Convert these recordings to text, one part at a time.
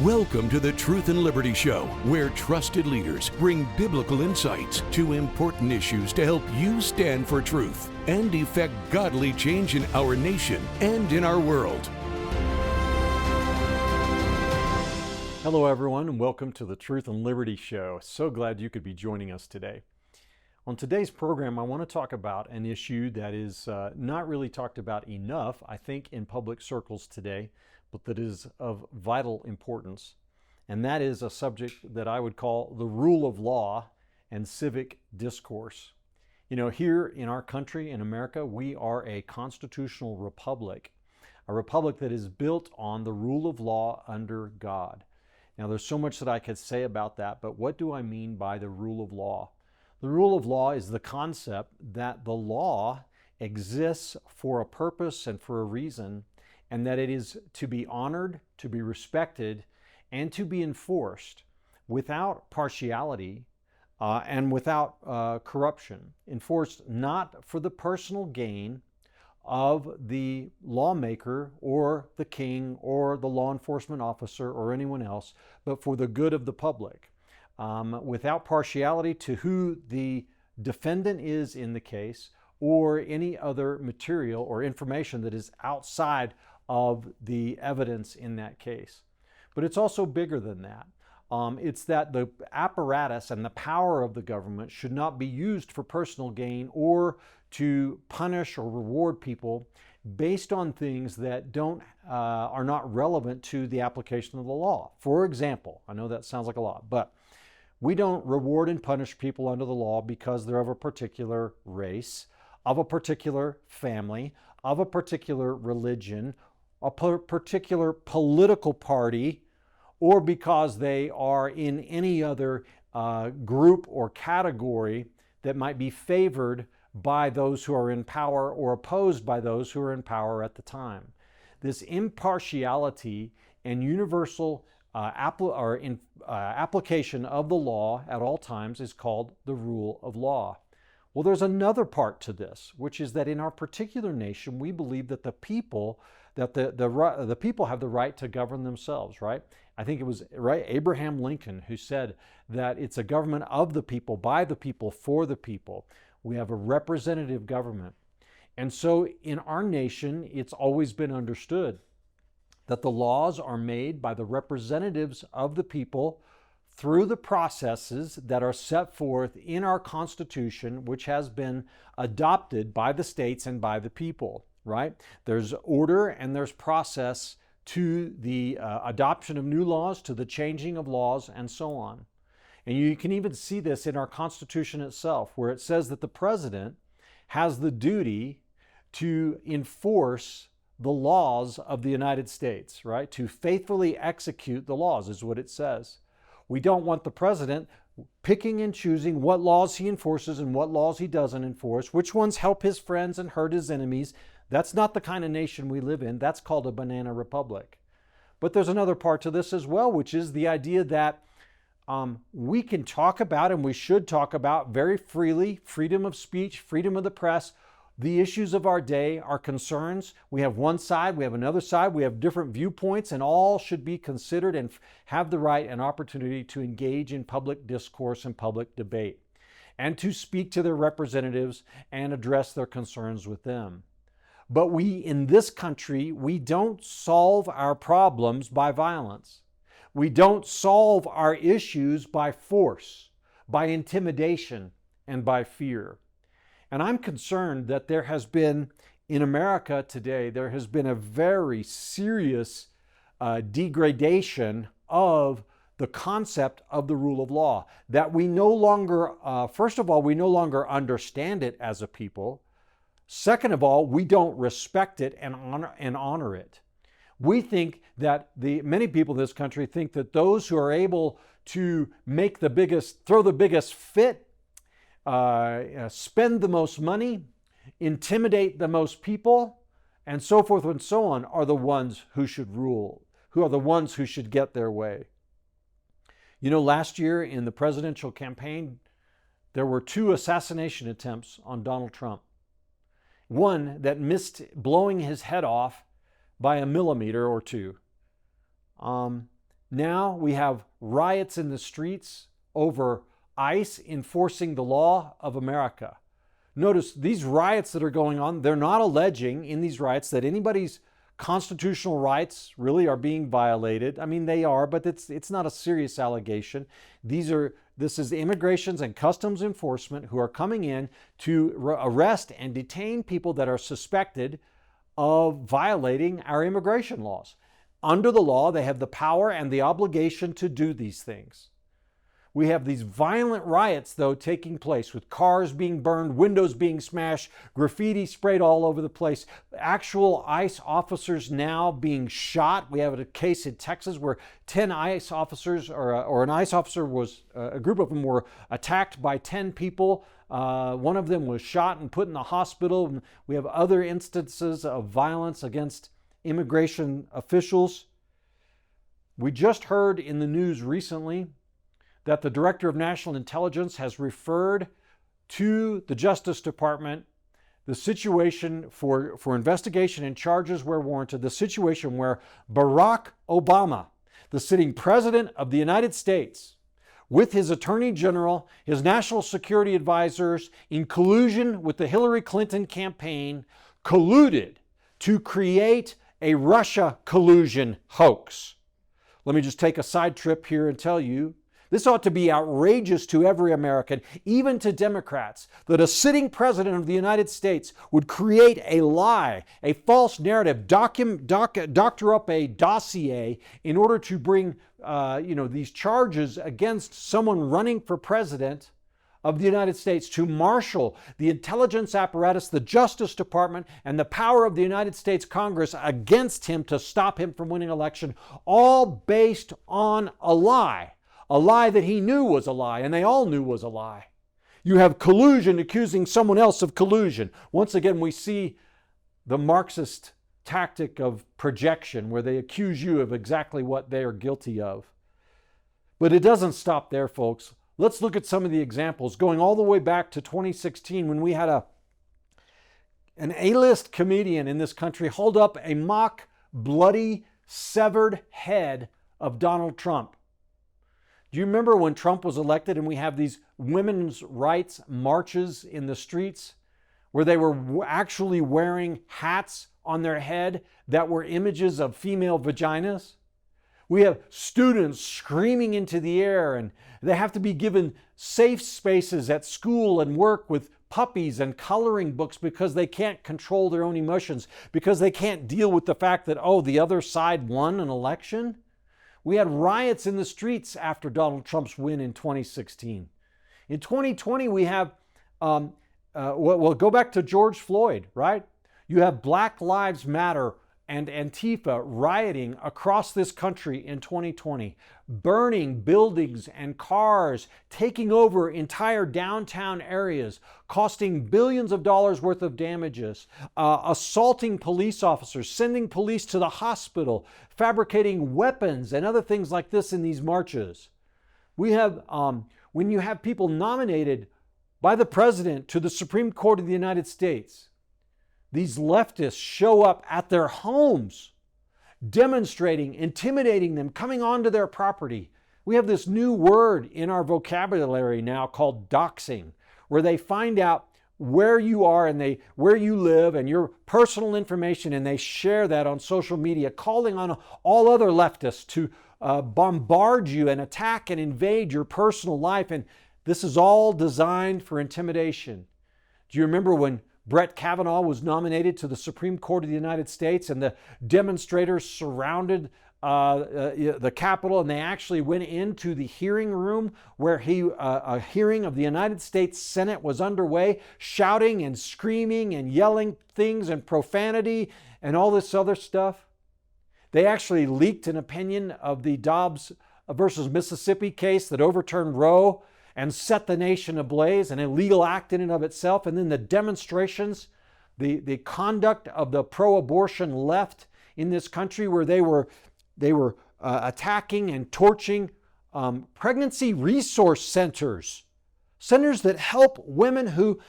Welcome to the Truth and Liberty Show, where trusted leaders bring biblical insights to important issues to help you stand for truth and effect godly change in our nation and in our world. Hello, everyone, and welcome to the Truth and Liberty Show. So glad you could be joining us today. On today's program, I want to talk about an issue that is not really talked about enough, I think, in public circles today, but that is of vital importance. And that is a subject that I would call the rule of law and civic discourse. You know, here in our country, in America, we are a constitutional republic, a republic that is built on the rule of law under God. Now, there's so much that I could say about that, but what do I mean by the rule of law? The rule of law is the concept that the law exists for a purpose and for a reason, and that it is to be honored, to be respected, and to be enforced without partiality and without corruption. Enforced not for the personal gain of the lawmaker or the king or the law enforcement officer or anyone else, but for the good of the public. Without partiality to who the defendant is in the case or any other material or information that is outside of the evidence in that case. But it's also bigger than that. It's that the apparatus and the power of the government should not be used for personal gain or to punish or reward people based on things that are not relevant to the application of the law. For example, I know that sounds like a lot, but we don't reward and punish people under the law because they're of a particular race, of a particular family, of a particular religion, a particular political party, or because they are in any other group or category that might be favored by those who are in power or opposed by those who are in power at the time. This impartiality and universal application of the law at all times is called the rule of law. Well, there's another part to this, which is that in our particular nation, we believe that the people have the right to govern themselves, right? I think it was Abraham Lincoln who said that it's a government of the people, by the people, for the people. We have a representative government. And so in our nation, it's always been understood that the laws are made by the representatives of the people through the processes that are set forth in our Constitution, which has been adopted by the states and by the people, right? There's order and there's process to the adoption of new laws, to the changing of laws, and so on. And you can even see this in our Constitution itself, where it says that the president has the duty to enforce the laws of the United States, right? To faithfully execute the laws is what it says. We don't want the president picking and choosing what laws he enforces and what laws he doesn't enforce, which ones help his friends and hurt his enemies. That's not the kind of nation we live in. That's called a banana republic. But there's another part to this as well, which is the idea that we can talk about, and we should talk about very freely, freedom of speech, freedom of the press, the issues of our day, our concerns. We have one side, we have another side, we have different viewpoints, and all should be considered and have the right and opportunity to engage in public discourse and public debate, and to speak to their representatives and address their concerns with them. But we, in this country, we don't solve our problems by violence. We don't solve our issues by force, by intimidation, and by fear. And I'm concerned that there has been, in America today, there has been a very serious degradation of the concept of the rule of law. That we no longer, first of all, we no longer understand it as a people. Second of all, we don't respect it and honor it. We think that many people in this country think that those who are able to throw the biggest fit, spend the most money, intimidate the most people, and so forth and so on, are the ones who should rule, who are the ones who should get their way. You know, last year in the presidential campaign, there were 2 assassination attempts on Donald Trump. One that missed blowing his head off by a millimeter or 2. Now we have riots in the streets over ICE enforcing the law of America. Notice these riots that are going on, they're not alleging in these riots that anybody's constitutional rights really are being violated. I mean, they are, but it's not a serious allegation. This is Immigrations and Customs Enforcement who are coming in to arrest and detain people that are suspected of violating our immigration laws. Under the law, they have the power and the obligation to do these things. We have these violent riots, though, taking place with cars being burned, windows being smashed, graffiti sprayed all over the place, actual ICE officers now being shot. We have a case in Texas where 10 ICE officers, or an ICE officer was, a group of them were attacked by 10 people. One of them was shot and put in the hospital. We have other instances of violence against immigration officials. We just heard in the news recently that the Director of National Intelligence has referred to the Justice Department the situation for investigation and charges where warranted, the situation where Barack Obama, the sitting President of the United States, with his Attorney General, his national security advisors, in collusion with the Hillary Clinton campaign, colluded to create a Russia collusion hoax. Let me just take a side trip here and tell you, this ought to be outrageous to every American, even to Democrats, that a sitting president of the United States would create a lie, a false narrative, doctor up a dossier in order to bring these charges against someone running for president of the United States, to marshal the intelligence apparatus, the Justice Department, and the power of the United States Congress against him to stop him from winning election, all based on a lie that he knew was a lie, and they all knew was a lie. You have collusion accusing someone else of collusion. Once again, we see the Marxist tactic of projection, where they accuse you of exactly what they are guilty of. But it doesn't stop there, folks. Let's look at some of the examples, going all the way back to 2016, when we had an A-list comedian in this country hold up a mock, bloody, severed head of Donald Trump. Do you remember when Trump was elected and we have these women's rights marches in the streets where they were actually wearing hats on their head that were images of female vaginas? We have students screaming into the air, and they have to be given safe spaces at school and work with puppies and coloring books because they can't control their own emotions, because they can't deal with the fact that, oh, the other side won an election. We had riots in the streets after Donald Trump's win in 2016. In 2020, we have, go back to George Floyd, right? You have Black Lives Matter and Antifa rioting across this country in 2020, burning buildings and cars, taking over entire downtown areas, costing billions of dollars worth of damages, assaulting police officers, sending police to the hospital, fabricating weapons and other things like this in these marches. We have, when you have people nominated by the president to the Supreme Court of the United States, these leftists show up at their homes, demonstrating, intimidating them, coming onto their property. We have this new word in our vocabulary now called doxing, where they find out where you are and where you live and your personal information, and they share that on social media, calling on all other leftists to bombard you and attack and invade your personal life. And this is all designed for intimidation. Do you remember when Brett Kavanaugh was nominated to the Supreme Court of the United States and the demonstrators surrounded the Capitol, and they actually went into the hearing room where a hearing of the United States Senate was underway, shouting and screaming and yelling things and profanity and all this other stuff? They actually leaked an opinion of the Dobbs versus Mississippi case that overturned Roe and set the nation ablaze, an illegal act in and of itself. And then the demonstrations, the conduct of the pro-abortion left in this country, where they were attacking and torching pregnancy resource centers that help women who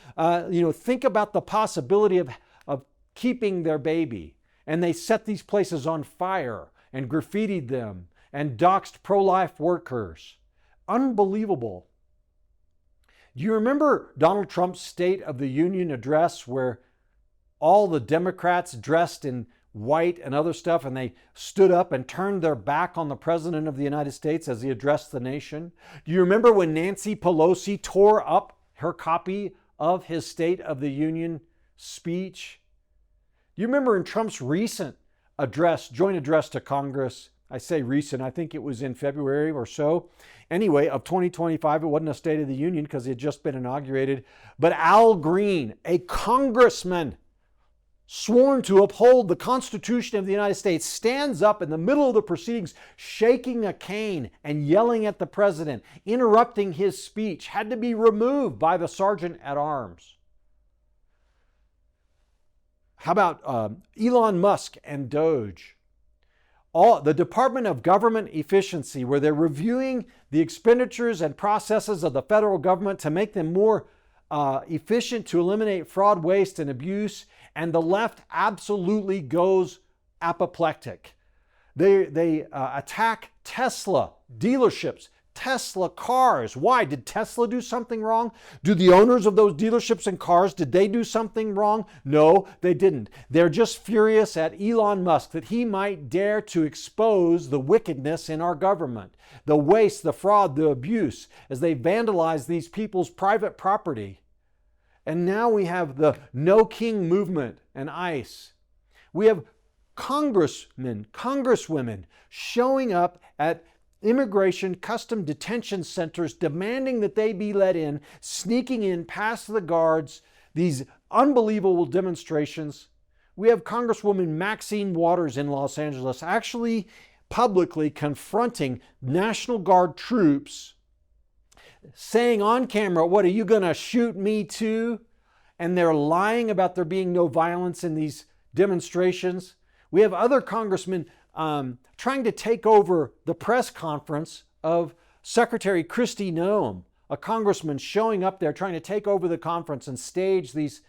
think about the possibility of keeping their baby. And they set these places on fire and graffitied them and doxed pro-life workers. Unbelievable. Do you remember Donald Trump's State of the Union address where all the Democrats dressed in white and other stuff, and they stood up and turned their back on the President of the United States as he addressed the nation? Do you remember when Nancy Pelosi tore up her copy of his State of the Union speech? Do you remember in Trump's recent address, joint address to Congress, I say recent, I think it was in February or so, anyway, of 2025. It wasn't a State of the Union because it had just been inaugurated. But Al Green, a congressman sworn to uphold the Constitution of the United States, stands up in the middle of the proceedings, shaking a cane and yelling at the president, interrupting his speech, had to be removed by the sergeant at arms. How about Elon Musk and Doge? The Department of Government Efficiency, where they're reviewing the expenditures and processes of the federal government to make them more efficient, to eliminate fraud, waste, and abuse. And the left absolutely goes apoplectic. They attack Tesla dealerships, Tesla cars. Why? Did Tesla do something wrong? Do the owners of those dealerships and cars, did they do something wrong? No, they didn't. They're just furious at Elon Musk that he might dare to expose the wickedness in our government, the waste, the fraud, the abuse, as they vandalize these people's private property. And now we have the No King movement and ICE. We have congressmen, congresswomen showing up at immigration custom detention centers demanding that they be let in, sneaking in past the guards, these unbelievable demonstrations. We have Congresswoman Maxine Waters in Los Angeles actually publicly confronting National Guard troops, saying on camera, "What, are you going to shoot me too?" And they're lying about there being no violence in these demonstrations. We have other congressmen trying to take over the press conference of Secretary Kristi Noem, a congressman showing up there trying to take over the conference and stage these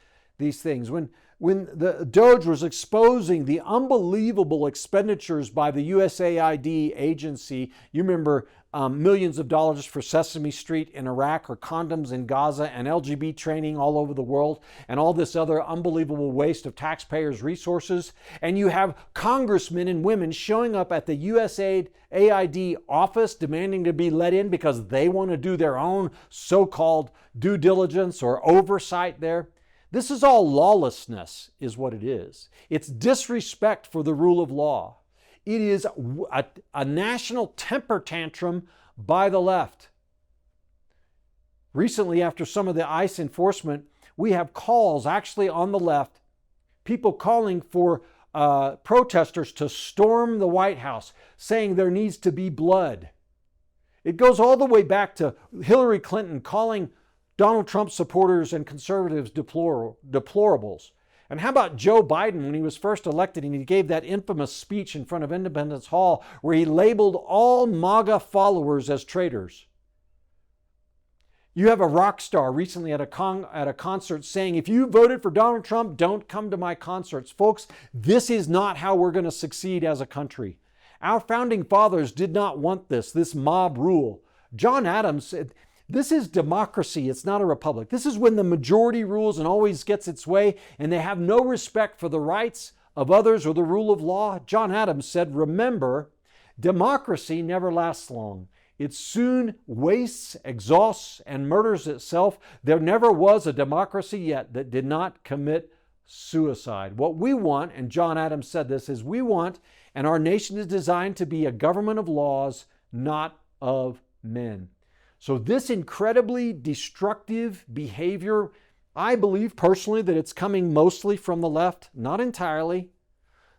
things. When the Doge was exposing the unbelievable expenditures by the USAID agency, you remember millions of dollars for Sesame Street in Iraq, or condoms in Gaza, and LGBT training all over the world, and all this other unbelievable waste of taxpayers' resources. And you have congressmen and women showing up at the USAID office demanding to be let in because they want to do their own so-called due diligence or oversight there. This is all lawlessness, is what it is. It's disrespect for the rule of law. It is a national temper tantrum by the left. Recently, after some of the ICE enforcement, we have calls actually on the left, people calling for protesters to storm the White House, saying there needs to be blood. It goes all the way back to Hillary Clinton calling Donald Trump supporters and conservatives deplorables. And how about Joe Biden when he was first elected and he gave that infamous speech in front of Independence Hall where he labeled all MAGA followers as traitors? You have a rock star recently at a concert saying, "If you voted for Donald Trump, don't come to my concerts." Folks, this is not how we're going to succeed as a country. Our founding fathers did not want this mob rule. John Adams said, this is democracy, it's not a republic. This is when the majority rules and always gets its way, and they have no respect for the rights of others or the rule of law. John Adams said, "Remember, democracy never lasts long. It soon wastes, exhausts, and murders itself. There never was a democracy yet that did not commit suicide." What we want, and John Adams said this, is we want, and our nation is designed to be a government of laws, not of men. So this incredibly destructive behavior, I believe personally that it's coming mostly from the left, not entirely.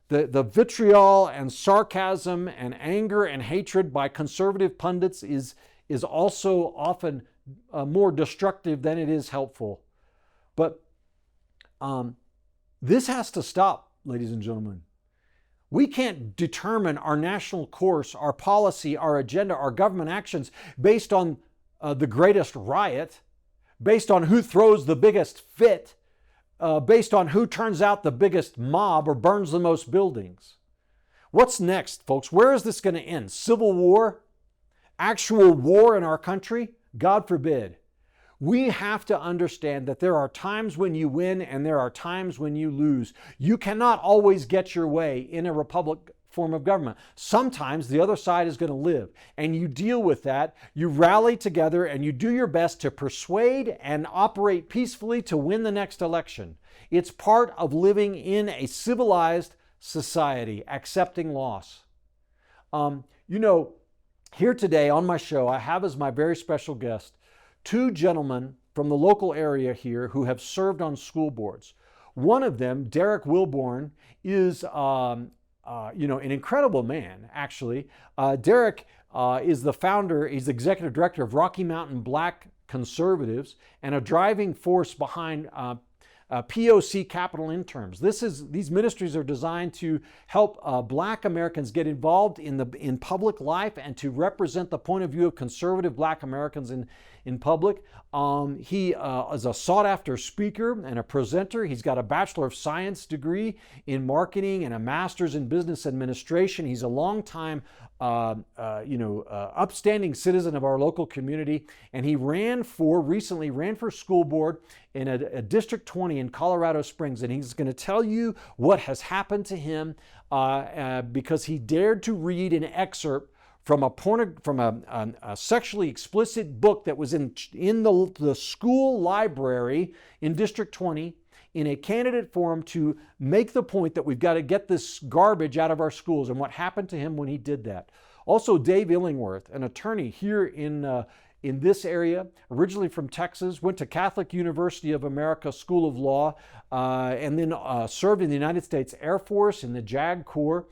The vitriol and sarcasm and anger and hatred by conservative pundits is also often more destructive than it is helpful. But this has to stop, ladies and gentlemen. We can't determine our national course, our policy, our agenda, our government actions based on the greatest riot, based on who throws the biggest fit, based on who turns out the biggest mob or burns the most buildings. What's next, folks? Where is this going to end? Civil war? Actual war in our country? God forbid. We have to understand that there are times when you win and there are times when you lose. You cannot always get your way in a republic form of government. Sometimes the other side is going to live, and you deal with that. You rally together and you do your best to persuade and operate peacefully to win the next election. It's part of living in a civilized society, accepting loss. Here today on my show, I have as my very special guest two gentlemen from the local area here who have served on school boards. One of them, Derrick Wilburn, is an incredible man, actually. Derrick is the founder, he's the executive director of Rocky Mountain Black Conservatives and a driving force behind POC Capital Interns. These ministries are designed to help Black Americans get involved in public life and to represent the point of view of conservative Black Americans in public. He is a sought-after speaker and a presenter. He's got a Bachelor of Science degree in marketing and a Master's in Business Administration. He's a longtime upstanding citizen of our local community, and he recently ran for school board in a District 20 in Colorado Springs, and he's going to tell you what has happened to him because he dared to read an excerpt from a sexually explicit book that was in the school library in District 20 in a candidate forum to make the point that we've got to get this garbage out of our schools and what happened to him when he did that. Also, Dave Illingworth, an attorney here in this area, originally from Texas, went to Catholic University of America School of Law, and then served in the United States Air Force in the JAG Corps.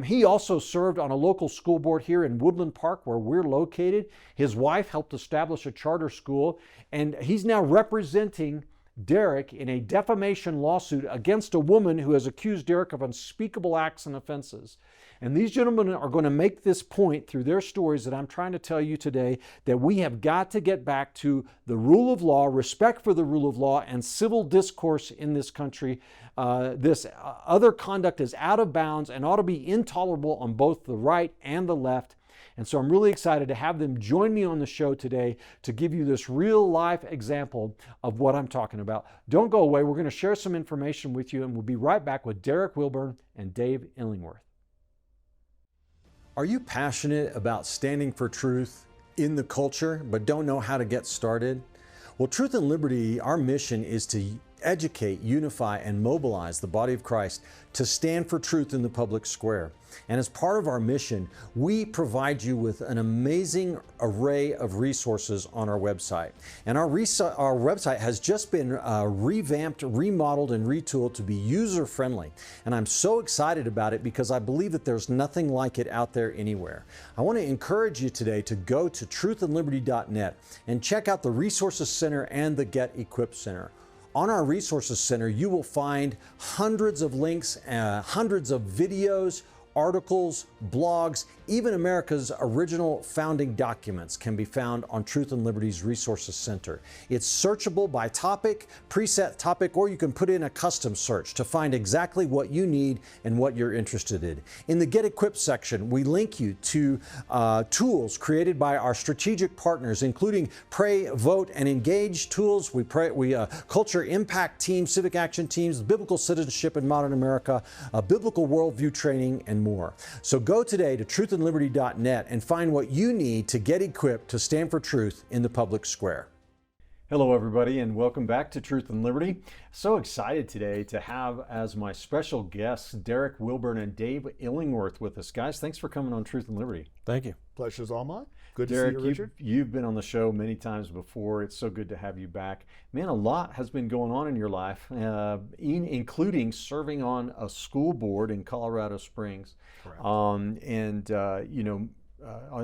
He also served on a local school board here in Woodland Park, where we're located. His wife helped establish a charter school, and he's now representing Derrick in a defamation lawsuit against a woman who has accused Derrick of unspeakable acts and offenses. And these gentlemen are going to make this point through their stories that I'm trying to tell you today, that we have got to get back to the rule of law, respect for the rule of law, and civil discourse in this country. This other conduct is out of bounds and ought to be intolerable on both the right and the left. And so I'm really excited to have them join me on the show today to give you this real life example of what I'm talking about. Don't go away. We're going to share some information with you, and we'll be right back with Derrick Wilburn and Dave Illingworth. Are you passionate about standing for truth in the culture but don't know how to get started? Well, Truth and Liberty, our mission is to educate, unify, and mobilize the body of Christ to stand for truth in the public square. And as part of our mission, we provide you with an amazing array of resources on our website. And our website has just been revamped, remodeled, and retooled to be user-friendly. And I'm so excited about it because I believe that there's nothing like it out there anywhere. I want to encourage you today to go to truthandliberty.net and check out the Resources Center and the Get Equipped Center. On our Resources Center, you will find hundreds of links, hundreds of videos, articles, blogs, even America's original founding documents can be found on Truth and Liberty's Resources Center. It's searchable by topic, preset topic, or you can put in a custom search to find exactly what you need and what you're interested in. In the Get Equipped section, we link you to tools created by our strategic partners, including Pray, Vote, and Engage tools. We culture impact teams, civic action teams, biblical citizenship in modern America, biblical worldview training, and more. So go today to truthandliberty.net and find what you need to get equipped to stand for truth in the public square. Hello everybody, and welcome back to Truth and Liberty. So excited today to have as my special guests Derrick Wilburn and Dave Illingworth with us. Guys, thanks for coming on Truth and Liberty. Thank you. Pleasure's all mine. Good Derrick, to see you, Richard. You've been on the show many times before. It's so good to have you back. Man, a lot has been going on in your life, including serving on a school board in Colorado Springs. Correct.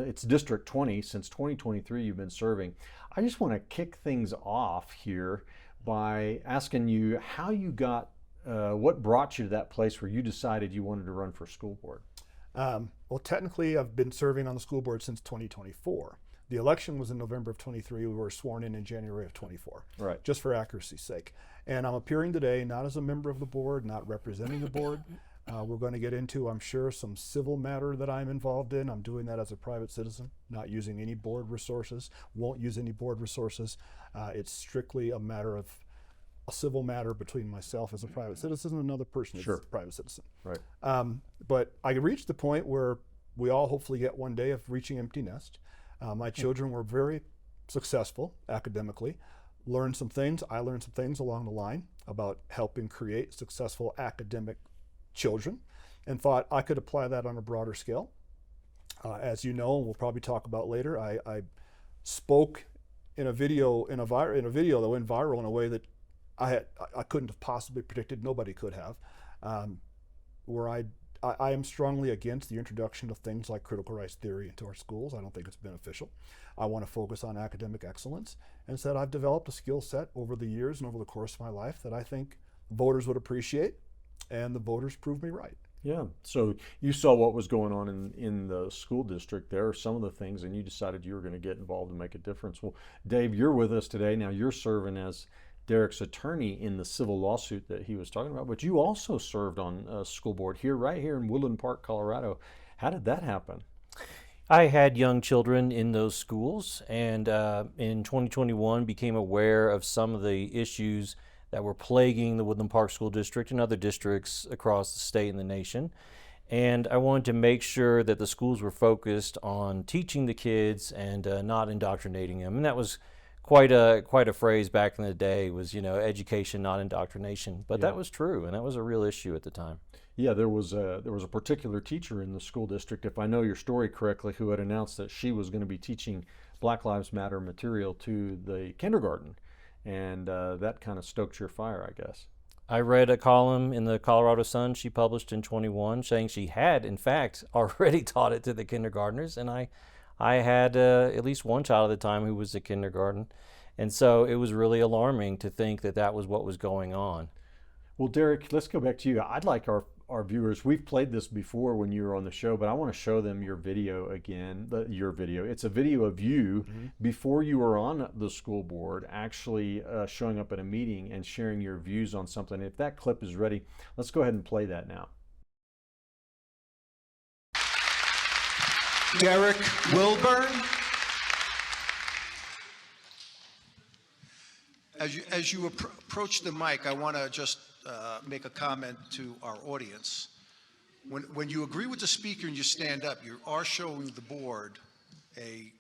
It's District 20. Since 2023, you've been serving. I just want to kick things off here by asking you how you got, what brought you to that place where you decided you wanted to run for school board? Well, technically, I've been serving on the school board since 2024. The election was in November of 23. We were sworn in January of 24. Right. Just for accuracy's sake. And I'm appearing today not as a member of the board, not representing the board. We're going to get into, I'm sure, some civil matter that I'm involved in. I'm doing that as a private citizen, not using any board resources, won't use any board resources. It's strictly a matter of a civil matter between myself as a private citizen and another person as a private citizen. Right. But I reached the point where we all hopefully get one day of reaching empty nest. My children were very successful academically, learned some things. I learned some things along the line about helping create successful academic children, and thought I could apply that on a broader scale. As you know, and we'll probably talk about later, I spoke in a video that went viral in a way that I couldn't have possibly predicted. Nobody could have. Where I am strongly against the introduction of things like critical race theory into our schools. I don't think it's beneficial. I want to focus on academic excellence, and said I've developed a skill set over the years and over the course of my life that I think voters would appreciate, and the voters proved me right. Yeah, so you saw what was going on in the school district there, some of the things, and you decided you were going to get involved and make a difference. Well, Dave, you're with us today. Now you're serving as Derrick's attorney in the civil lawsuit that he was talking about, but you also served on a school board right here in Woodland Park, Colorado. How did that happen? I had young children in those schools, and in 2021 became aware of some of the issues that were plaguing the Woodland Park School District and other districts across the state and the nation. And I wanted to make sure that the schools were focused on teaching the kids and not indoctrinating them. And that was quite a phrase back in the day, was, education, not indoctrination. But that was true, and that was a real issue at the time. Yeah, there was a particular teacher in the school district, if I know your story correctly, who had announced that she was going to be teaching Black Lives Matter material to the kindergarten. And that kind of stoked your fire, I guess. I read a column in the Colorado Sun she published in 21 saying she had, in fact, already taught it to the kindergartners. And I had at least one child at the time who was a kindergarten. And so it was really alarming to think that that was what was going on. Well, Derrick, let's go back to you. I'd like our viewers, we've played this before when you were on the show, but I want to show them your video again, your video. It's a video of you before you were on the school board, actually showing up at a meeting and sharing your views on something. If that clip is ready, let's go ahead and play that now. Derrick Wilburn. As you approach the mic, I want to just make a comment to our audience. When you agree with the speaker and you stand up, you are showing the board a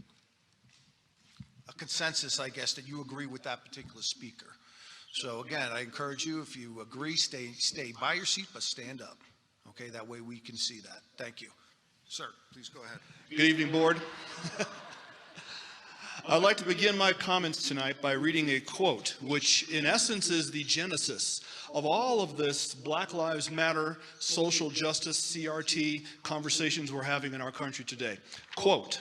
consensus, I guess, that you agree with that particular speaker. So again, I encourage you, if you agree, stay by your seat, but stand up. Okay, that way we can see that. Thank you. Sir, please go ahead. Good evening, board. I'd like to begin my comments tonight by reading a quote, which in essence is the genesis of all of this Black Lives Matter, social justice, CRT conversations we're having in our country today. Quote,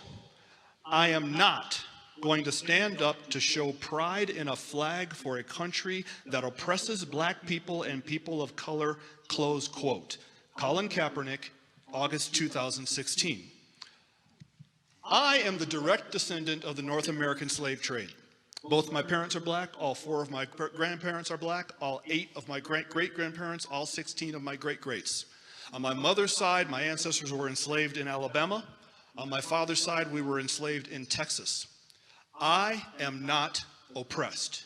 "I am not going to stand up to show pride in a flag for a country that oppresses black people and people of color," close quote. Colin Kaepernick, August 2016. I am the direct descendant of the North American slave trade. Both my parents are black, all 4 of my grandparents are black, all 8 of my great-grandparents, all 16 of my great-greats. On my mother's side, my ancestors were enslaved in Alabama. On my father's side, we were enslaved in Texas. I am not oppressed.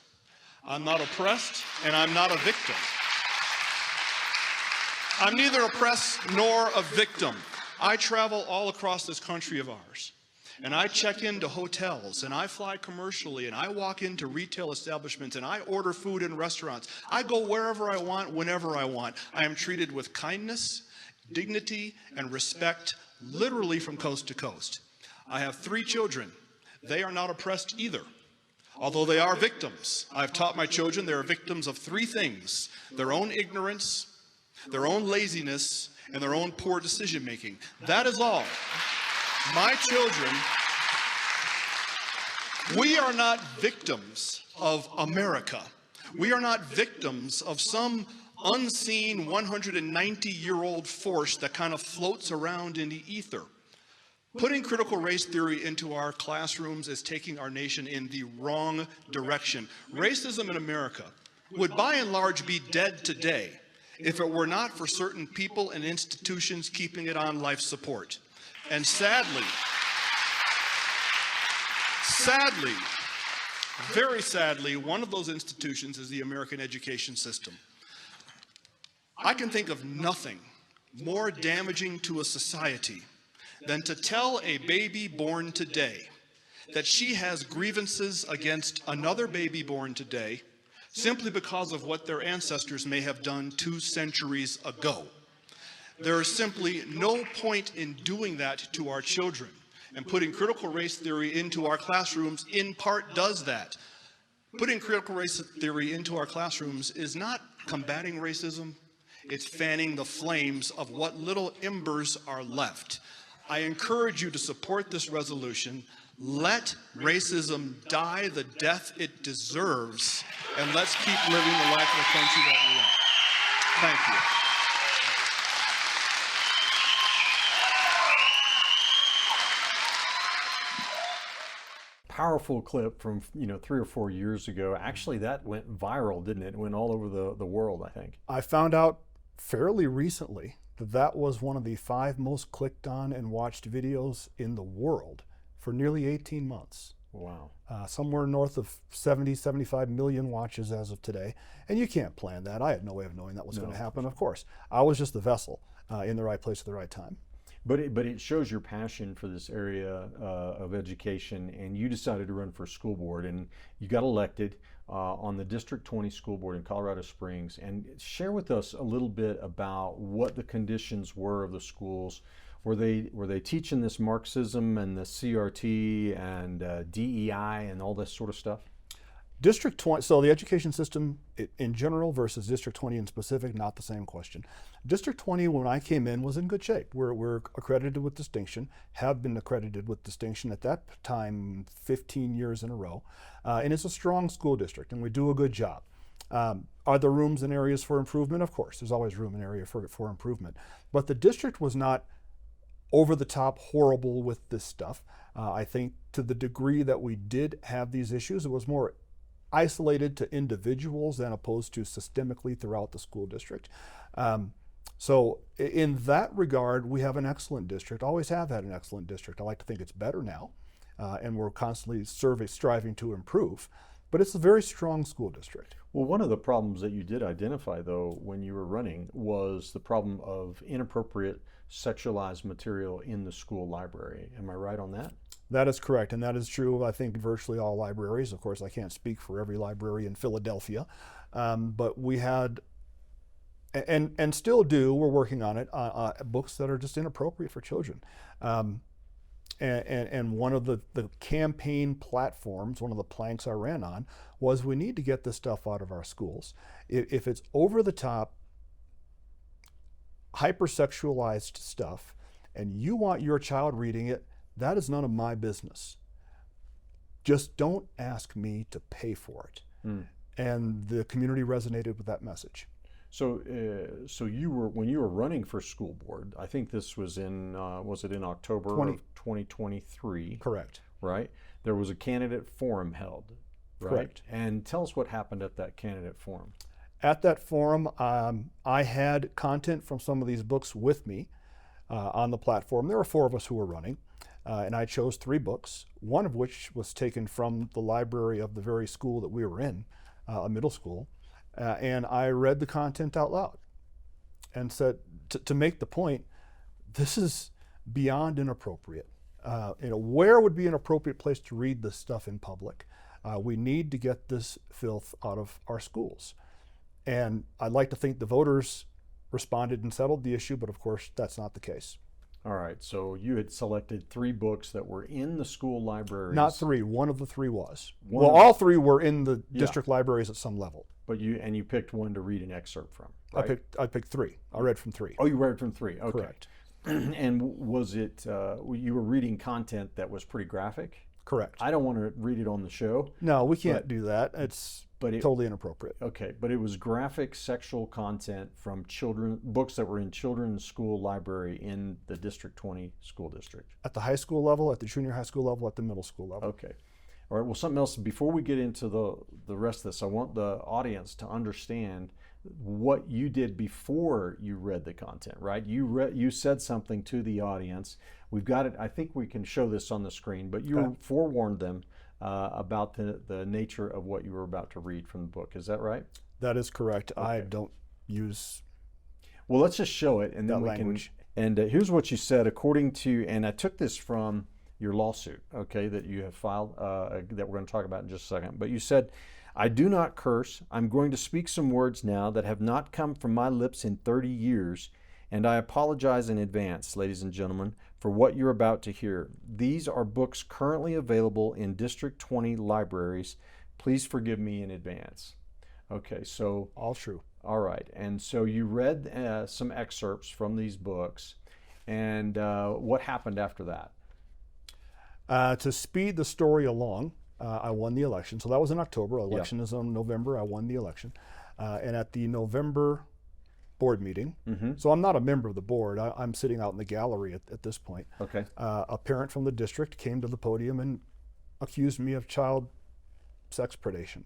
I'm not oppressed, and I'm not a victim. I'm neither oppressed nor a victim. I travel all across this country of ours, and I check into hotels, and I fly commercially, and I walk into retail establishments, and I order food in restaurants. I go wherever I want, whenever I want. I am treated with kindness, dignity, and respect, literally from coast to coast. I have 3 children. They are not oppressed either, although they are victims. I've taught my children they are victims of 3 things: their own ignorance, their own laziness, and their own poor decision making. That is all. My children, we are not victims of America. We are not victims of some unseen 190-year-old force that kind of floats around in the ether. Putting critical race theory into our classrooms is taking our nation in the wrong direction. Racism in America would by and large be dead today if it were not for certain people and institutions keeping it on life support. And sadly, very sadly, one of those institutions is the American education system. I can think of nothing more damaging to a society than to tell a baby born today that she has grievances against another baby born today simply because of what their ancestors may have done 2 centuries ago. There is simply no point in doing that to our children. And putting critical race theory into our classrooms in part does that. Putting critical race theory into our classrooms is not combating racism, it's fanning the flames of what little embers are left. I encourage you to support this resolution. Let racism die the death it deserves, and let's keep living the life of the country that we are. Thank you. Powerful clip from 3 or 4 years ago. Actually, that went viral, didn't it? It went all over the world, I think. I found out fairly recently that that was one of the 5 most clicked on and watched videos in the world for nearly 18 months. Wow. Somewhere north of 70, 75 million watches as of today. And you can't plan that. I had no way of knowing that was going to happen, of course. I was just the vessel in the right place at the right time. But it shows your passion for this area of education, and you decided to run for school board, and you got elected on the District 20 school board in Colorado Springs. And share with us a little bit about what the conditions were of the schools. Were they teaching this Marxism and the CRT and DEI and all this sort of stuff? District 20, so the education system in general versus District 20 in specific, not the same question. District 20, when I came in, was in good shape. We're accredited with distinction, have been accredited with distinction at that time 15 years in a row. And it's a strong school district, and we do a good job. Are there rooms and areas for improvement? Of course, there's always room and area for improvement. But the district was not over the top horrible with this stuff. I think to the degree that we did have these issues, it was more isolated to individuals than opposed to systemically throughout the school district. So in that regard, we have an excellent district, always have had an excellent district. I like to think it's better now, and we're constantly striving to improve, but it's a very strong school district. Well, one of the problems that you did identify, though, when you were running was the problem of inappropriate sexualized material in the school library. Am I right on that? That is correct, and that is true, I think, virtually all libraries. Of course, I can't speak for every library in Philadelphia, but we had, and still do, we're working on it, books that are just inappropriate for children. And one of the campaign platforms, one of the planks I ran on, was we need to get this stuff out of our schools. If it's over the top, hypersexualized stuff, and you want your child reading it, that is none of my business. Just don't ask me to pay for it. And the community resonated with that message. So, when you were running for school board, I think this was was it in October of 2023? Correct. Right. There was a candidate forum held. Right? Correct. And tell us what happened at that candidate forum. At that forum, I had content from some of these books with me on the platform. There were 4 of us who were running. And I chose 3 books, one of which was taken from the library of the very school that we were in, a middle school, and I read the content out loud and said, to make the point, this is beyond inappropriate. Where would be an appropriate place to read this stuff in public? We need to get this filth out of our schools. And I'd like to think the voters responded and settled the issue, but of course that's not the case. All right, so you had selected 3 books that were in the school libraries. Not 3, one of the 3 was. All 3 were in the district libraries at some level. But you picked one to read an excerpt from, right? I picked 3. I read from 3. Oh, you read from 3, okay. Correct. And was it, you were reading content that was pretty graphic? Correct. I don't want to read it on the show. No, we can't do that. It's totally inappropriate. Okay, but it was graphic sexual content from books that were in children's school library in the District 20 school district. At the high school level, at the junior high school level, at the middle school level. Okay. All right, well, something else, before we get into the rest of this, I want the audience to understand what you did before you read the content, right? You said something to the audience. We've got it. I think we can show this on the screen, but you forewarned them about the nature of what you were about to read from the book. Is that right? That is correct. Okay. I don't use. Well, let's just show it, and then we language. can. And here's what you said, according to, and I took this from your lawsuit, okay, that you have filed, that we're going to talk about in just a second. But you said, "I do not curse. I'm going to speak some words now that have not come from my lips in 30 years, and I apologize in advance, ladies and gentlemen, for what you're about to hear. These are books currently available in District 20 libraries. Please forgive me in advance." Okay, so All true. all right, and so you read some excerpts from these books, and what happened after that? To speed the story along, I won the election. So that was in October. Election is in November. I won the election. And at the November board meeting, so I'm not a member of the board. I'm sitting out in the gallery at this point. Okay. A parent from the district came to the podium and accused me of child sex predation,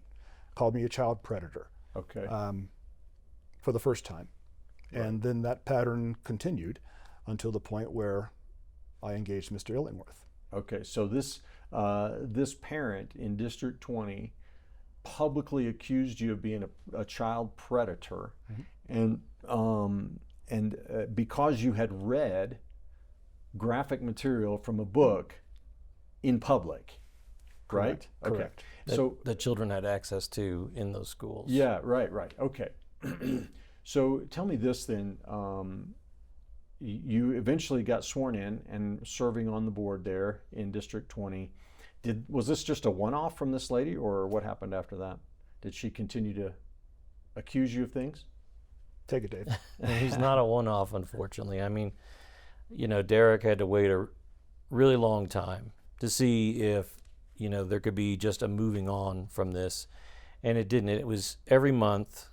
called me a child predator. Okay. For the first time. And then that pattern continued until the point where I engaged Mr. Illingworth. Okay, so this parent in District 20 publicly accused you of being a child predator, and because you had read graphic material from a book in public, right? Correct. Okay. So that children had access to in those schools. yeah, right. Okay. So tell me this then. You eventually got sworn in and serving on the board there in District 20. Was this just a one-off from this lady, or what happened after that? Did she continue to accuse you of things? Take it, Dave. He's not a one-off, unfortunately. I mean, Derrick had to wait a really long time to see if, there could be just a moving on from this. And it didn't. It was every month.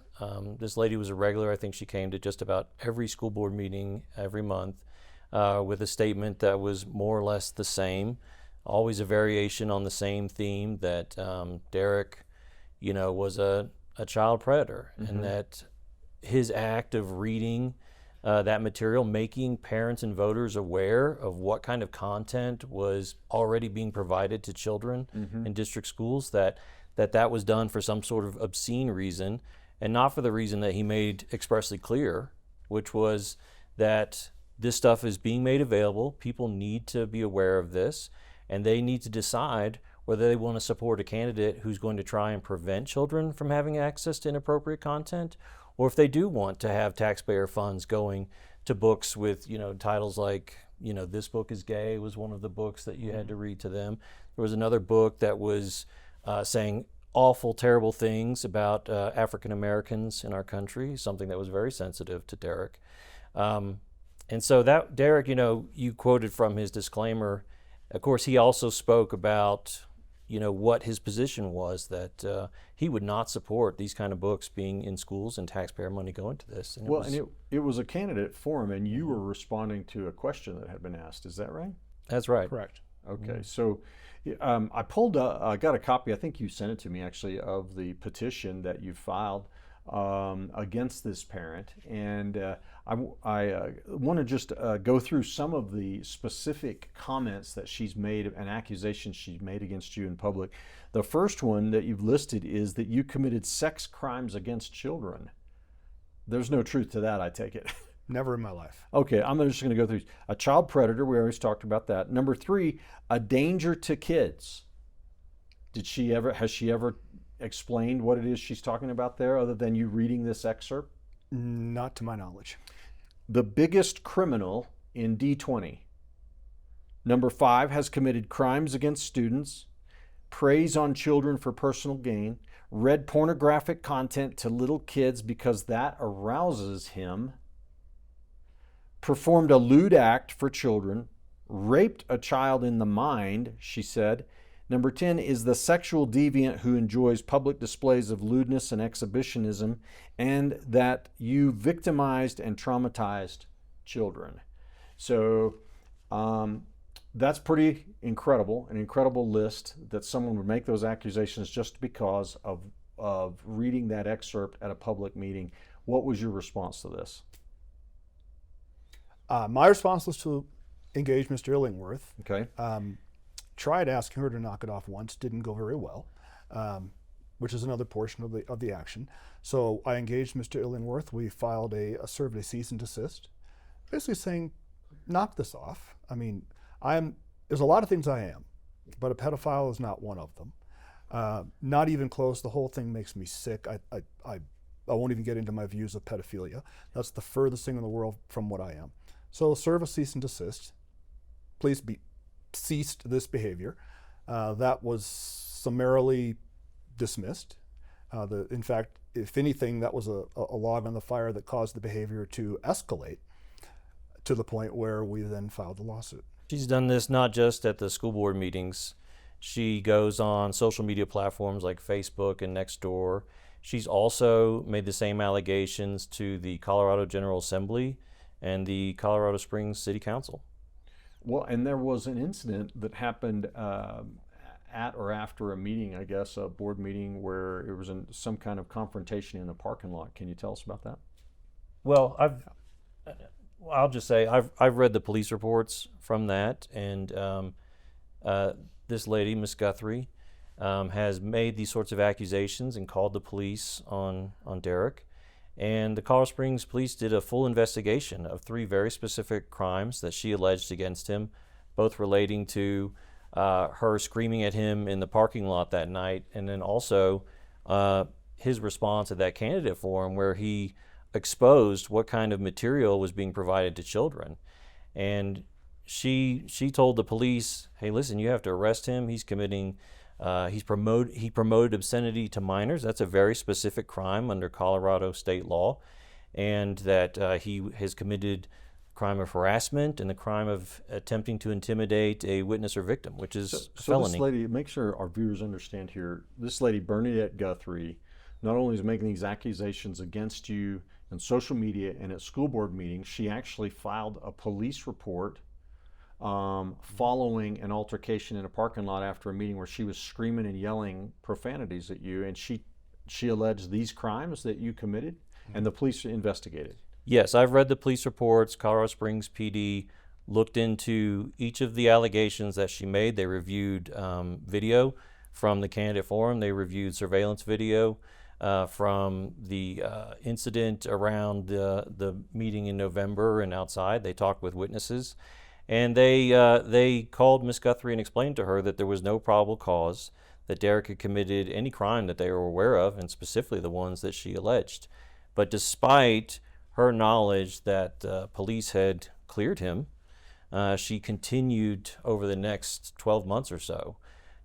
This lady was a regular. I think she came to just about every school board meeting every month with a statement that was more or less the same, always a variation on the same theme that Derrick, was a child predator, and that his act of reading that material, making parents and voters aware of what kind of content was already being provided to children in district schools, that was done for some sort of obscene reason, and not for the reason that he made expressly clear, which was that this stuff is being made available. People need to be aware of this, and they need to decide whether they want to support a candidate who's going to try and prevent children from having access to inappropriate content, or if they do want to have taxpayer funds going to books with, titles like, This Book is Gay was one of the books that you had to read to them. There was another book that was saying awful, terrible things about African Americans in our country, something that was very sensitive to Derrick. And so that Derrick, you quoted from his disclaimer. Of course, he also spoke about, what his position was, that he would not support these kind of books being in schools and taxpayer money going to this. And it was a candidate forum, and you were responding to a question that had been asked. Is that right? That's right. Correct. Okay, so I got a copy, I think you sent it to me actually, of the petition that you filed against this parent, and I want to just go through some of the specific comments that she's made and accusations she's made against you in public. The first one that you've listed is that you committed sex crimes against children. There's no truth to that, I take it. Never in my life. Okay, I'm just going to go through. A child predator, we always talked about that. Number 3, a danger to kids. Has she ever explained what it is she's talking about there, other than you reading this excerpt? Not to my knowledge. The biggest criminal in D20. Number 5, has committed crimes against students, preys on children for personal gain, read pornographic content to little kids because that arouses him, performed a lewd act for children, raped a child in the mind, she said. Number 10 is the sexual deviant who enjoys public displays of lewdness and exhibitionism, and that you victimized and traumatized children. So that's pretty incredible, an incredible list that someone would make those accusations just because of reading that excerpt at a public meeting. What was your response to this? My response was to engage Mr. Illingworth. Okay. Tried asking her to knock it off once, didn't go very well, which is another portion of the action. So I engaged Mr. Illingworth. We filed served a cease and desist, basically saying, knock this off. I mean, there's a lot of things I am, but a pedophile is not one of them. Not even close. The whole thing makes me sick. I won't even get into my views of pedophilia. That's the furthest thing in the world from what I am. So serve a cease and desist. Please ceased this behavior. That was summarily dismissed. In fact, if anything, that was a log on the fire that caused the behavior to escalate to the point where we then filed the lawsuit. She's done this not just at the school board meetings. She goes on social media platforms like Facebook and Nextdoor. She's also made the same allegations to the Colorado General Assembly and the Colorado Springs City Council. Well, and there was an incident that happened at or after a meeting, I guess, a board meeting, where it was some kind of confrontation in a parking lot. Can you tell us about that? Well, I'll just say I've read the police reports from that, and this lady, Miss Guthrie, has made these sorts of accusations and called the police on Derrick. And the Colorado Springs police did a full investigation of 3 very specific crimes that she alleged against him, both relating to her screaming at him in the parking lot that night, and then also his response at that candidate forum where he exposed what kind of material was being provided to children. And she told the police, hey, listen, you have to arrest him. He's committing he promoted obscenity to minors. That's a very specific crime under Colorado state law, and that he has committed crime of harassment and the crime of attempting to intimidate a witness or victim, which is a felony. So this lady, make sure our viewers understand here, this lady, Bernadette Guthrie, not only is making these accusations against you on social media and at school board meetings, she actually filed a police report following an altercation in a parking lot after a meeting where she was screaming and yelling profanities at you, and she alleged these crimes that you committed, and the police investigated. Yes, I've read the police reports. Colorado Springs PD looked into each of the allegations that she made. They reviewed video from the candidate forum. They reviewed surveillance video from the incident around the meeting in November and outside. They talked with witnesses. And they called Ms. Guthrie and explained to her that there was no probable cause that Derrick had committed any crime that they were aware of, and specifically the ones that she alleged. But despite her knowledge that police had cleared him, she continued over the next 12 months or so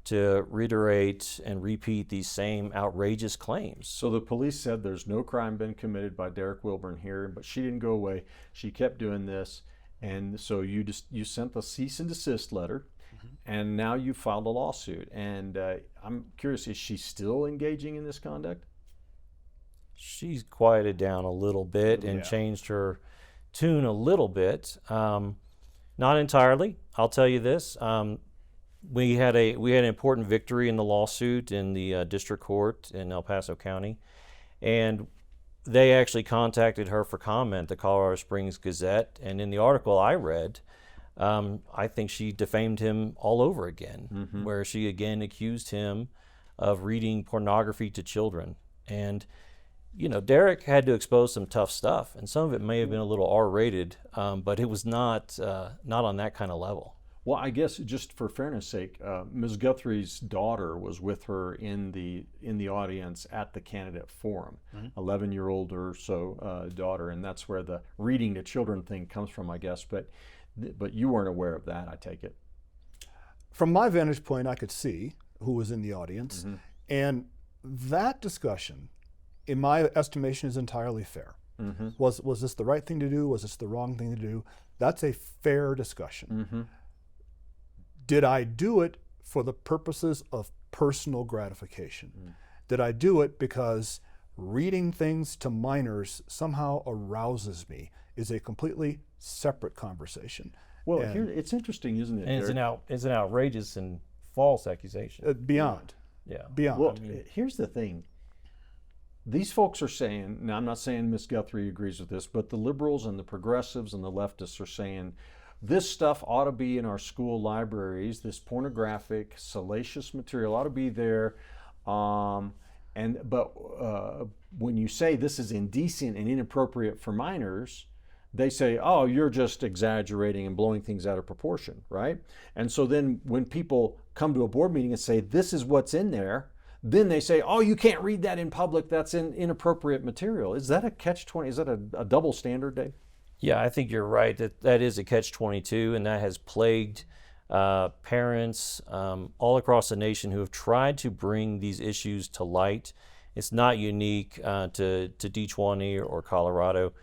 to reiterate and repeat these same outrageous claims. So the police said there's no crime been committed by Derrick Wilburn here, but she didn't go away. She kept doing this. And so you sent the cease and desist letter, and now you filed a lawsuit. And I'm curious, is she still engaging in this conduct? She's quieted down a little bit and changed her tune a little bit. Not entirely. I'll tell you this. We had an important victory in the lawsuit in the district court in El Paso County, and they actually contacted her for comment, the Colorado Springs Gazette, and in the article I read, I think she defamed him all over again, where she again accused him of reading pornography to children. And, you know, Derrick had to expose some tough stuff, and some of it may have been a little R-rated, but it was not on that kind of level. Well, I guess just for fairness' sake, Ms. Guthrie's daughter was with her in the audience at the candidate forum, 11-year-old or so daughter, and that's where the reading to children thing comes from, I guess. But you weren't aware of that, I take it. From my vantage point, I could see who was in the audience, and that discussion, in my estimation, is entirely fair. Was this the right thing to do? Was this the wrong thing to do? That's a fair discussion. Did I do it for the purposes of personal gratification? Did I do it because reading things to minors somehow arouses me? Is a completely separate conversation. Well, here, it's interesting, isn't it? And it's an outrageous and false accusation. Beyond. Yeah. Beyond. Well, here's the thing. these folks are saying, now I'm not saying Ms. Guthrie agrees with this, but the liberals and the progressives and the leftists are saying this stuff ought to be in our school libraries. This pornographic, salacious material ought to be there. But when you say this is indecent and inappropriate for minors, they say, oh, you're just exaggerating and blowing things out of proportion, right? And so then when people come to a board meeting and say, this is what's in there, then they say, oh, you can't read that in public, that's inappropriate material. Is that a catch-20? Is that a double standard, Dave? Yeah, I think you're right. That is a catch-22, and that has plagued parents all across the nation who have tried to bring these issues to light. It's not unique to D20 or Colorado.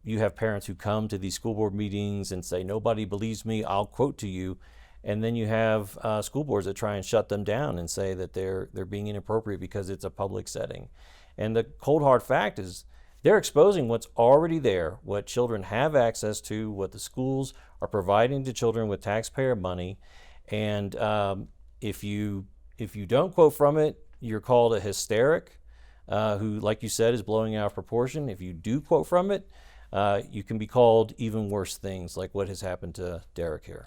You have parents who come to these school board meetings and say, nobody believes me, I'll quote to you. And then you have school boards that try and shut them down and say that they're being inappropriate because it's a public setting. And the cold hard fact is they're exposing what's already there, what children have access to, what the schools are providing to children with taxpayer money. And if you don't quote from it, you're called a hysteric who, like you said, is blowing out of proportion. If you do quote from it, you can be called even worse things like what has happened to Derrick here.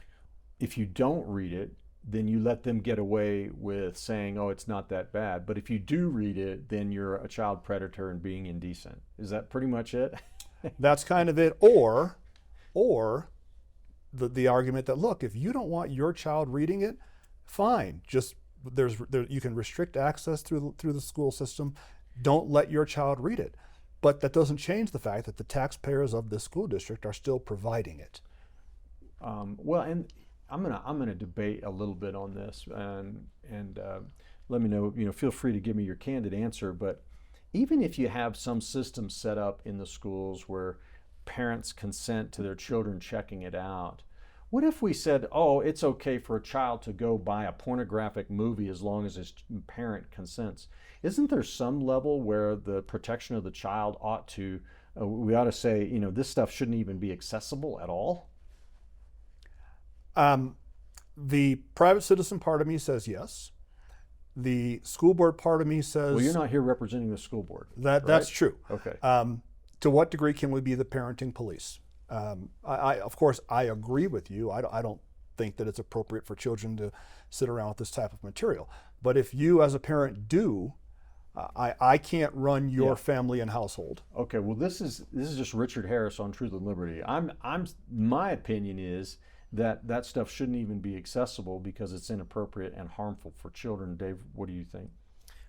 If you don't read it, then you let them get away with saying, oh, it's not that bad. But if you do read it, then you're a child predator and being indecent. Is that pretty much it? That's kind of it. Or the argument that, look, if you don't want your child reading it, fine. Just you can restrict access through the school system. Don't let your child read it. But that doesn't change the fact that the taxpayers of this school district are still providing it. Well, and I'm gonna debate a little bit on this, and let me know. Feel free to give me your candid answer. But even if you have some system set up in the schools where parents consent to their children checking it out, what if we said, oh, it's okay for a child to go buy a pornographic movie as long as his parent consents? Isn't there some level where the protection of the child we ought to say, this stuff shouldn't even be accessible at all? The private citizen part of me says yes. The school board part of me says... Well, you're not here representing the school board. That's true. Okay. To what degree can we be the parenting police? Of course, I agree with you. I don't think that it's appropriate for children to sit around with this type of material. But if you as a parent do, I can't run your family and household. Okay, well, this is just Richard Harris on Truth and Liberty. My opinion is that stuff shouldn't even be accessible because it's inappropriate and harmful for children. Dave, what do you think?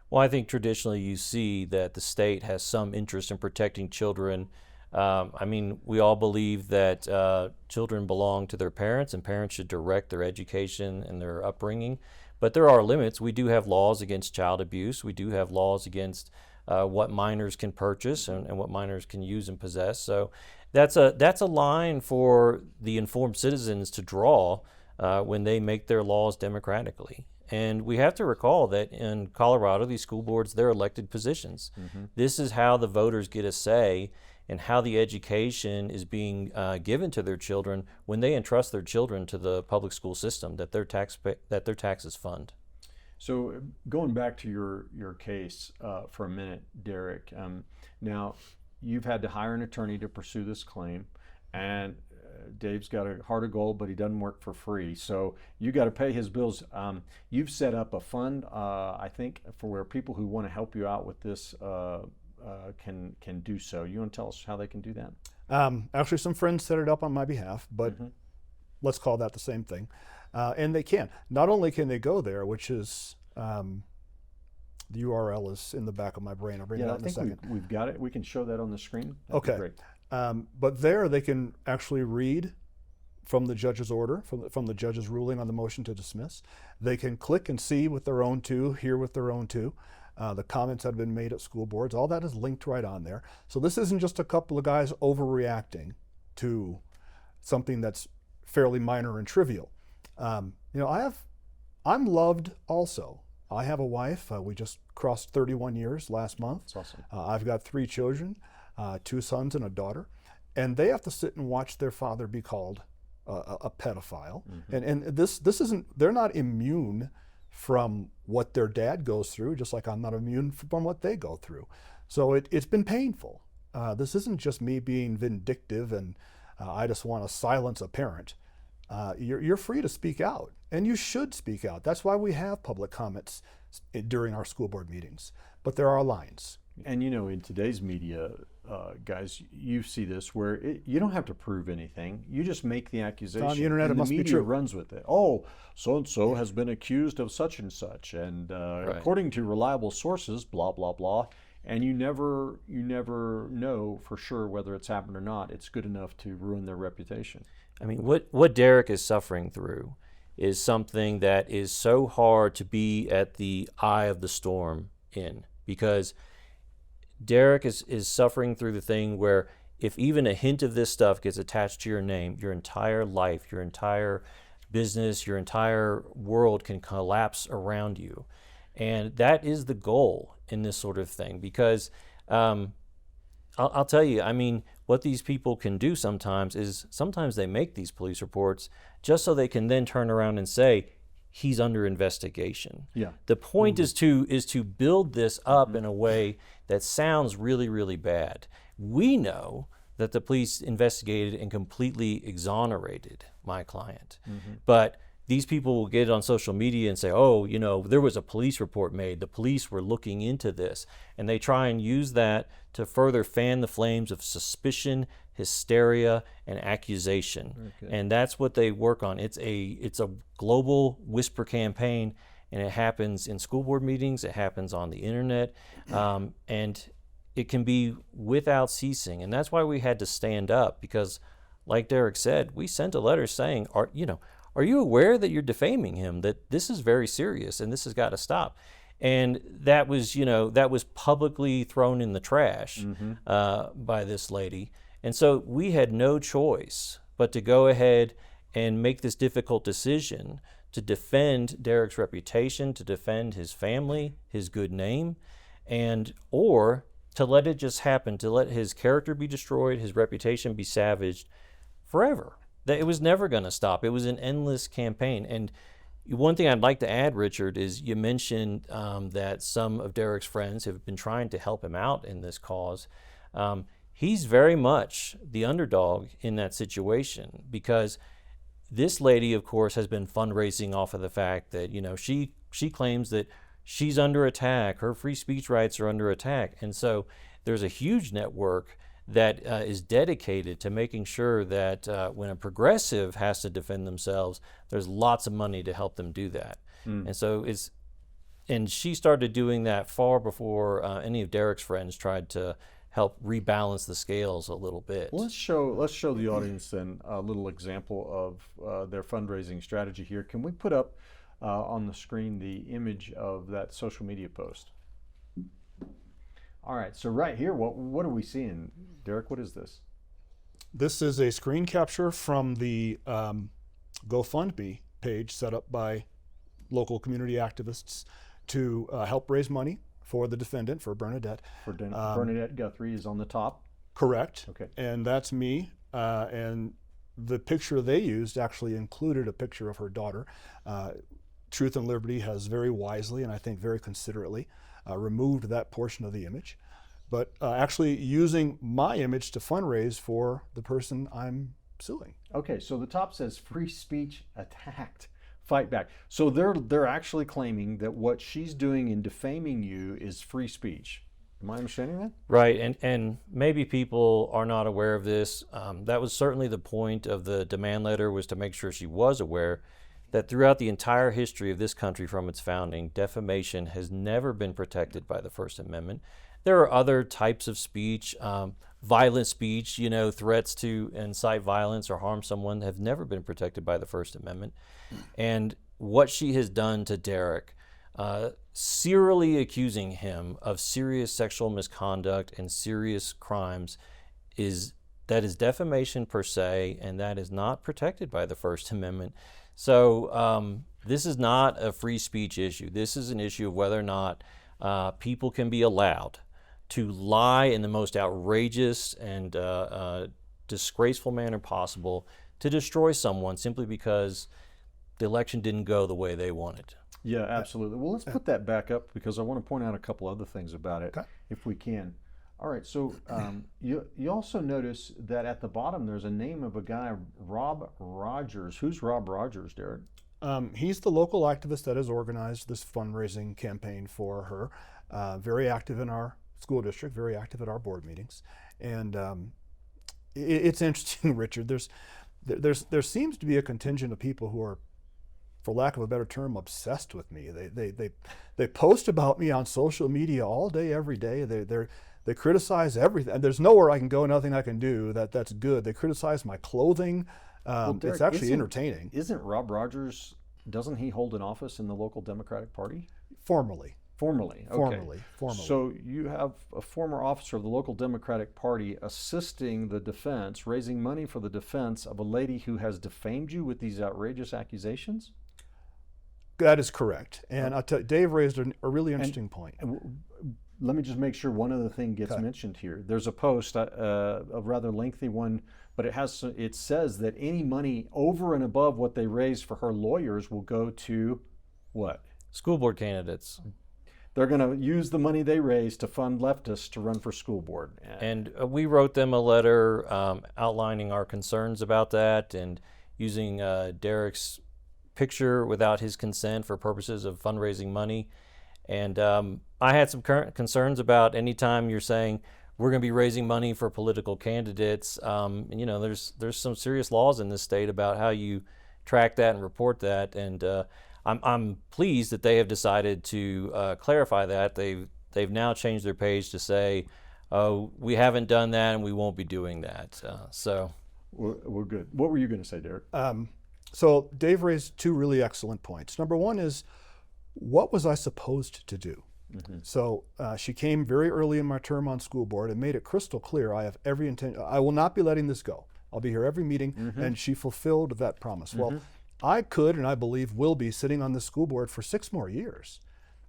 Well, I think traditionally you see that the state has some interest in protecting children. We all believe that children belong to their parents and parents should direct their education and their upbringing. But there are limits. We do have laws against child abuse. We do have laws against what minors can purchase and what minors can use and possess. So that's a line for the informed citizens to draw when they make their laws democratically. And we have to recall that in Colorado, these school boards, they're elected positions. Mm-hmm. This is how the voters get a say in how the education is being given to their children when they entrust their children to the public school system that their taxes fund. So going back to your case for a minute, Derrick, now you've had to hire an attorney to pursue this claim, and Dave's got a heart of gold, but he doesn't work for free. So you got to pay his bills. You've set up a fund, I think, for where people who want to help you out with this can do so. You want to tell us how they can do that? Actually, some friends set it up on my behalf, but let's call that the same thing. And they can. Not only can they go there, which is the URL is in the back of my brain. I'll bring it out in a second. We've got it. We can show that on the screen. That'd be great. But there they can actually read from the judge's order, from the judge's ruling on the motion to dismiss. They can click and see with their own two, hear with their own two. The comments that have been made at school boards, all that is linked right on there. So this isn't just a couple of guys overreacting to something that's fairly minor and trivial. I'm loved also. I have a wife. We just crossed 31 years last month. That's awesome. I've got 3 children, 2 sons and a daughter, and they have to sit and watch their father be called a pedophile. Mm-hmm. And this isn't, they're not immune from what their dad goes through, just like I'm not immune from what they go through. So it's been painful. This isn't just me being vindictive and I just want to silence a parent. You're free to speak out, and you should speak out. That's why we have public comments during our school board meetings. But there are lines. And you know, in today's media, guys, you see this where you don't have to prove anything. You just make the accusation. It's on the internet, and it must the be media true. runs with it. Oh, so-and-so has been accused of such and such, and according to reliable sources, blah, blah, blah. And you never know for sure whether it's happened or not. It's good enough to ruin their reputation. I mean, what Derrick is suffering through is something that is so hard to be at the eye of the storm in, because Derrick is suffering through the thing where if even a hint of this stuff gets attached to your name, your entire life, your entire business, your entire world can collapse around you. And that is the goal in this sort of thing, because I'll tell you, I mean, what these people can do sometimes is sometimes they make these police reports just so they can then turn around and say, he's under investigation. Yeah. The point is to build this up in a way that sounds really, really bad. We know that the police investigated and completely exonerated my client. But these people will get on social media and say, oh, you know, there was a police report made. The police were looking into this. And they try and use that to further fan the flames of suspicion, hysteria, and accusation. Okay. And that's what they work on. It's a global whisper campaign, and it happens in school board meetings. It happens on the internet. And it can be without ceasing. And that's why we had to stand up, because like Derrick said, we sent a letter saying, are you aware that you're defaming him, that this is very serious and this has got to stop? And that was publicly thrown in the trash by this lady. And so we had no choice but to go ahead and make this difficult decision to defend Derrick's reputation, to defend his family, his good name, or to let it just happen, to let his character be destroyed, his reputation be savaged forever. That it was never going to stop. It was an endless campaign. And one thing I'd like to add, Richard, is you mentioned that some of Derrick's friends have been trying to help him out in this cause. He's very much the underdog in that situation, because this lady, of course, has been fundraising off of the fact that, you know, she claims that she's under attack. Her free speech rights are under attack. And so there's a huge network that is dedicated to making sure that when a progressive has to defend themselves, there's lots of money to help them do that. And so she started doing that far before any of Derrick's friends tried to help rebalance the scales a little bit. Let's show the audience then a little example of their fundraising strategy here. Can we put up on the screen the image of that social media post? All right, so right here, what are we seeing? Derrick, what is this? This is a screen capture from the GoFundMe page set up by local community activists to help raise money for the defendant, for Bernadette. Bernadette Guthrie is on the top. Correct. Okay. And that's me. And the picture they used actually included a picture of her daughter. Truth and Liberty has very wisely, and I think very considerately, removed that portion of the image, but actually using my image to fundraise for the person I'm suing. Okay, so the top says free speech attacked, fight back. So they're actually claiming that what she's doing in defaming you is free speech. Am I understanding that? Right, and maybe people are not aware of this. That was certainly the point of the demand letter, was to make sure she was aware that throughout the entire history of this country from its founding, defamation has never been protected by the First Amendment. There are other types of speech, violent speech, threats to incite violence or harm someone have never been protected by the First Amendment. And what she has done to Derrick, serially accusing him of serious sexual misconduct and serious crimes, is defamation per se, and that is not protected by the First Amendment. So this is not a free speech issue. This is an issue of whether or not people can be allowed to lie in the most outrageous and disgraceful manner possible to destroy someone simply because the election didn't go the way they wanted. Yeah, absolutely. Well, let's put that back up because I want to point out a couple other things about it, Okay. if we can. All right, so you also notice that at the bottom there's a name of a guy, Rob Rogers. Who's Rob Rogers, Derrick? He's the local activist that has organized this fundraising campaign for her. Very active in our school district, very active at our board meetings, and it's interesting, Richard. There seems to be a contingent of people who are, for lack of a better term, obsessed with me. They post about me on social media all day, every day. They criticize everything. There's nowhere I can go, nothing I can do that's good. They criticize my clothing. Derrick, it's actually entertaining. Isn't Rob Rogers, doesn't he hold an office in the local Democratic Party? Formally. Formerly, okay. Formally. So you have a former officer of the local Democratic Party assisting the defense, raising money for the defense of a lady who has defamed you with these outrageous accusations? That is correct. And I'll tell you, Dave raised a really interesting point. Let me just make sure one other thing gets mentioned here. There's a post, a rather lengthy one, but it says that any money over and above what they raised for her lawyers will go to what? School board candidates. They're going to use the money they raised to fund leftists to run for school board. And we wrote them a letter outlining our concerns about that and using Derrick's picture without his consent for purposes of fundraising money. And I had some current concerns about any time you're saying we're going to be raising money for political candidates. There's some serious laws in this state about how you track that and report that. And I'm pleased that they have decided to clarify that. They've now changed their page to say, "Oh, we haven't done that, and we won't be doing that." So we're good. What were you going to say, Derrick? So Dave raised two really excellent points. Number one is, what was I supposed to do? Mm-hmm. So she came very early in my term on school board and made it crystal clear I have every intention. I will not be letting this go. I'll be here every meeting, and she fulfilled that promise. Well, I could, and I believe will be, sitting on the school board for 6 more years.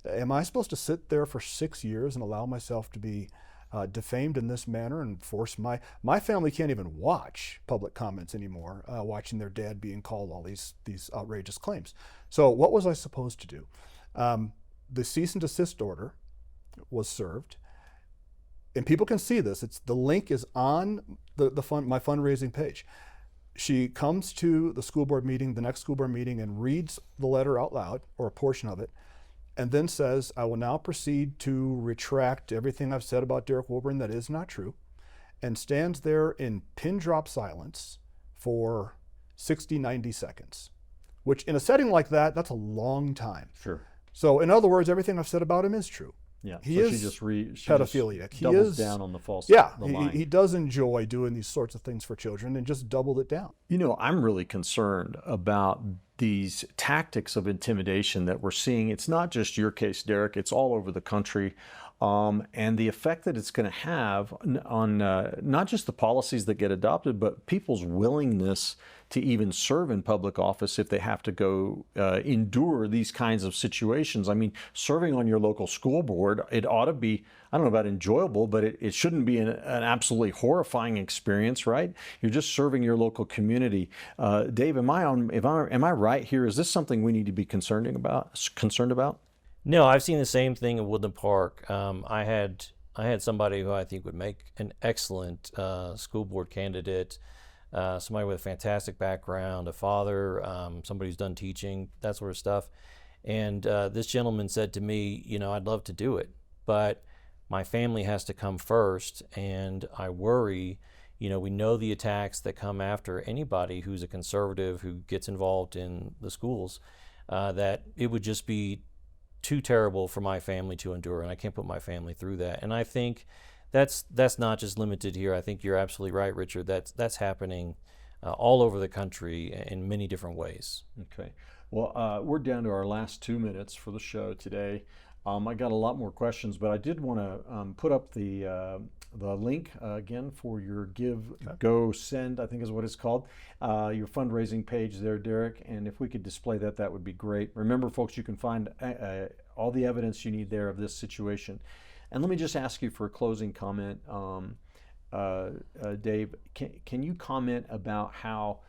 Am I supposed to sit there for 6 years and allow myself to be defamed in this manner and force my family can't even watch public comments anymore, watching their dad being called all these outrageous claims. So what was I supposed to do? The cease and desist order was served, and people can see this. The link is on my fundraising page. She comes to the school board meeting, the next school board meeting, and reads the letter out loud, or a portion of it, and then says, "I will now proceed to retract everything I've said about Derrick Wilburn that is not true," and stands there in pin drop silence for 60, 90 seconds, which in a setting like that, that's a long time. Sure. So in other words, everything I've said about him is true. Yeah, he so is she pedophiliac. He doubles down on the false. Yeah, the line. he does enjoy doing these sorts of things for children, and just doubled it down. You know, I'm really concerned about these tactics of intimidation that we're seeing. It's not just your case, Derrick. It's all over the country. And the effect that it's going to have on not just the policies that get adopted, but people's willingness to even serve in public office if they have to go endure these kinds of situations. I mean, serving on your local school board, it ought to be, I don't know about enjoyable, but it shouldn't be an absolutely horrifying experience, right? You're just serving your local community. Dave, am I right here? Is this something we need to be concerned about? No, I've seen the same thing in Woodland Park. I had somebody who I think would make an excellent school board candidate, somebody with a fantastic background, a father, somebody who's done teaching, that sort of stuff. And this gentleman said to me, I'd love to do it, but my family has to come first, and I worry, we know the attacks that come after anybody who's a conservative who gets involved in the schools, that it would just be too terrible for my family to endure, and I can't put my family through that. And I think that's not just limited here. I think you're absolutely right, Richard. That's happening all over the country in many different ways. Okay. Well, we're down to our last 2 minutes for the show today. I got a lot more questions, but I did want to put up the link again for your Give, Go, Send, I think is what it's called, your fundraising page there, Derrick. And if we could display that, that would be great. Remember, folks, you can find all the evidence you need there of this situation. And let me just ask you for a closing comment, Dave. Can you comment about how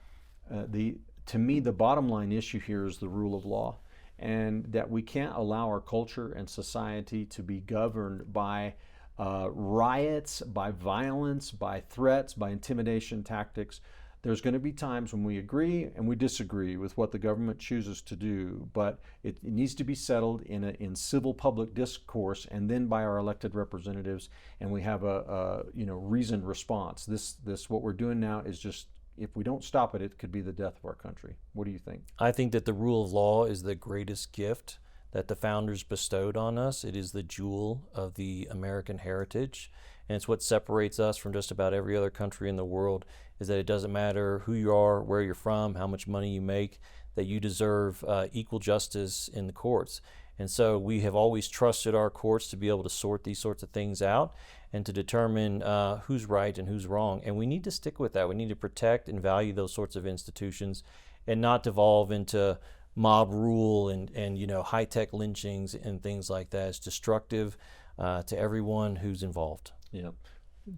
to me, the bottom line issue here is the rule of law, and that we can't allow our culture and society to be governed by riots, by violence, by threats, by intimidation tactics. There's going to be times when we agree and we disagree with what the government chooses to do, but it needs to be settled in civil public discourse and then by our elected representatives, and we have a reasoned response. This what we're doing now is just, if we don't stop it, it could be the death of our country. What do you think? I think that the rule of law is the greatest gift that the founders bestowed on us. It is the jewel of the American heritage, and it's what separates us from just about every other country in the world, is that it doesn't matter who you are, where you're from, how much money you make, that you deserve equal justice in the courts. And so we have always trusted our courts to be able to sort these sorts of things out and to determine who's right and who's wrong. And we need to stick with that. We need to protect and value those sorts of institutions and not devolve into mob rule and high-tech lynchings and things like that. It's destructive to everyone who's involved. Yeah.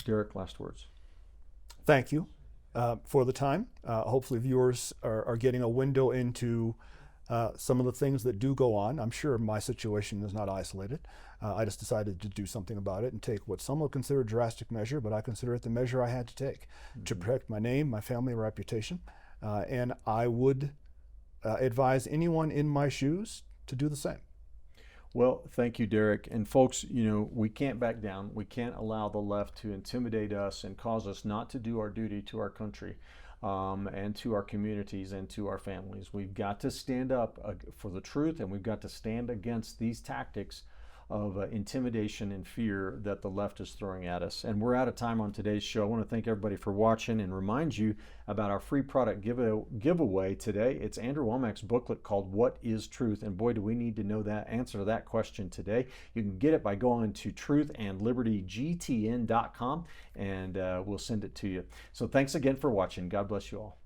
Derrick, last words. Thank you for the time. Hopefully viewers are getting a window into some of the things that do go on. I'm sure my situation is not isolated. I just decided to do something about it and take what some would consider a drastic measure, but I consider it the measure I had to take to protect my name, my family, reputation. And I would advise anyone in my shoes to do the same. Well, thank you, Derrick. And folks, we can't back down. We can't allow the left to intimidate us and cause us not to do our duty to our country and to our communities and to our families. We've got to stand up for the truth, and we've got to stand against these tactics of intimidation and fear that the left is throwing at us. And we're out of time on today's show. I want to thank everybody for watching and remind you about our free product giveaway today. It's Andrew Wommack's booklet called What is Truth? And boy, do we need to know that answer to that question today. You can get it by going to truthandlibertygtn.com, and we'll send it to you. So thanks again for watching. God bless you all.